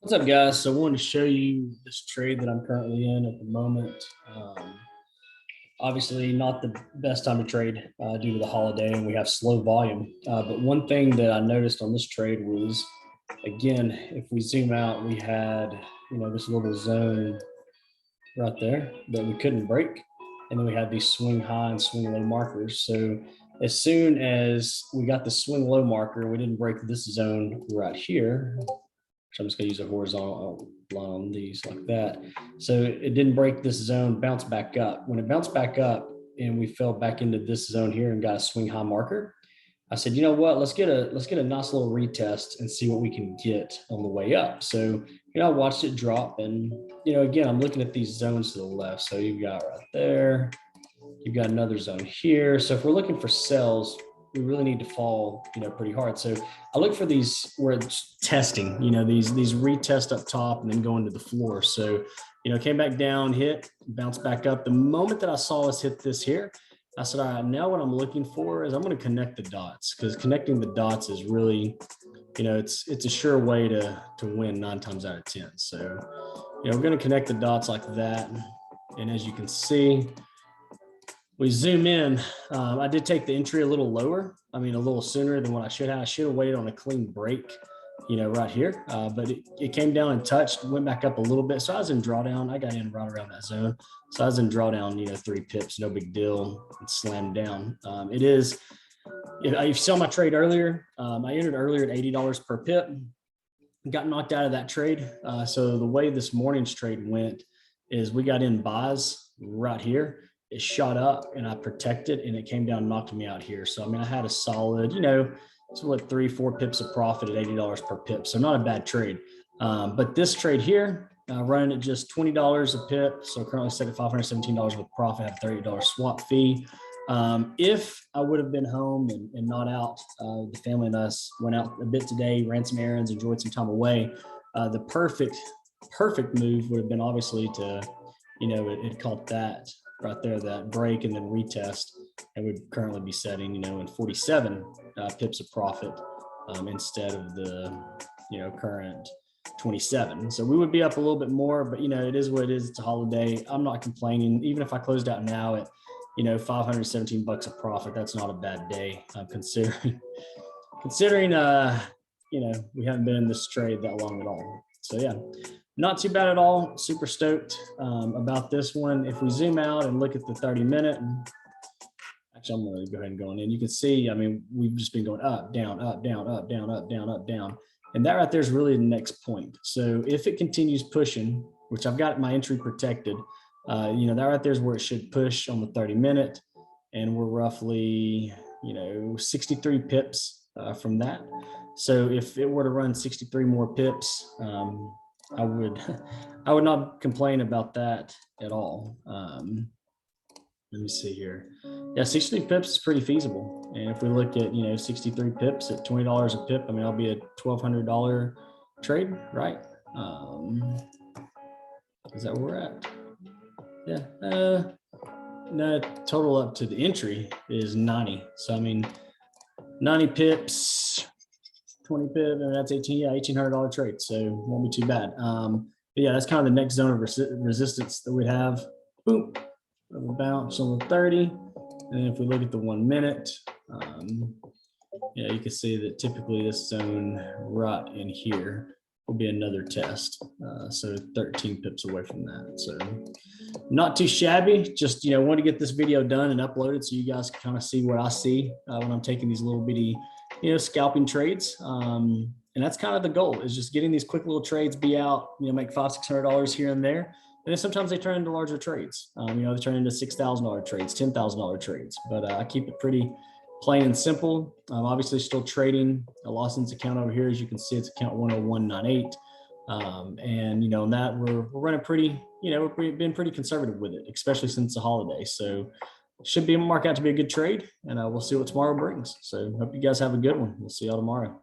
What's up, guys? So I wanted to show you this trade that I'm currently in at the moment. Obviously, not the best time to trade due to the holiday, and we have slow volume. But one thing that I noticed on this trade was, again, if we zoom out, we had this little zone right there that we couldn't break, and then we had these swing high and swing low markers. So as soon as we got the swing low marker, we didn't break this zone right here. So I'm just going to use a horizontal line on these like that. So it didn't break this zone, bounced back up. When it bounced back up and we fell back into this zone here and got a swing high marker, I said, you know what, let's get a nice little retest and see what we can get on the way up. So, I watched it drop, and, again, I'm looking at these zones to the left. So you've got right there, you've got another zone here. So if we're looking for sells, we really need to fall, pretty hard. So I look for these where it's testing, these retest up top and then going to the floor. So, came back down, hit, bounced back up. The moment that I saw us hit this here, I said, all right, now what I'm looking for is I'm going to connect the dots, because connecting the dots is really, it's a sure way to win 9 times out of 10. So, we're going to connect the dots like that. And as you can see, we zoom in. I did take the entry a little lower. A little sooner than what I should have. I should have waited on a clean break, right here. But it came down and touched, went back up a little bit. So I was in drawdown. I got in right around that zone. So I was in drawdown, 3 pips, no big deal, and slammed down. It is, if you saw my trade earlier, I entered earlier at $80 per pip, got knocked out of that trade. So the way this morning's trade went is we got in buys right here. It shot up and I protected, and it came down and knocked me out here. So, I had a solid, it's what, 3-4 pips of profit at $80 per pip. So not a bad trade. But this trade here, running at just $20 a pip. So currently set at $517 with profit, have $30 swap fee. If I would have been home and not out, the family and us went out a bit today, ran some errands, enjoyed some time away. The perfect move would have been obviously to, it called that right there, that break and then retest, and we'd currently be setting, in 47 pips of profit instead of the, current 27. So we would be up a little bit more, but it is what it is. It's a holiday. I'm not complaining. Even if I closed out now at, $517 of profit, that's not a bad day. Considering, we haven't been in this trade that long at all. So yeah, not too bad at all. Super stoked about this one. If we zoom out and look at the 30-minute, actually, I'm going to go ahead and go in. You can see, we've just been going up, down, up, down, up, down, up, down, up, down. And that right there is really the next point. So if it continues pushing, which I've got my entry protected, that right there is where it should push on the 30-minute. And we're roughly, 63 pips from that. So if it were to run 63 more pips, I would not complain about that at all. Let me see here. Yeah, 63 pips is pretty feasible. And if we look at, 63 pips at $20 a pip, I'll be a $1,200 trade, right? Is that where we're at? Yeah. No, total up to the entry is 90. So, 90 pips, 20 pip, and that's $1,800 trade. So it won't be too bad. But yeah, that's kind of the next zone of resistance that we have. Boom, a bounce on the 30. And if we look at the 1 minute, you can see that typically this zone right in here will be another test. So 13 pips away from that. So not too shabby. Just, want to get this video done and uploaded so you guys can kind of see what I see when I'm taking these little bitty, scalping trades. And that's kind of the goal, is just getting these quick little trades, be out, make $500-600 here and there. And then sometimes they turn into larger trades. They turn into $6,000 trades, $10,000 trades. But I keep it pretty plain and simple. I'm obviously still trading a Lawson's account over here. As you can see, it's account 10198. And, on that, we're running pretty, we've been pretty conservative with it, especially since the holiday. So it should be mark out to be a good trade, and we'll see what tomorrow brings. So hope you guys have a good one. We'll see y'all tomorrow.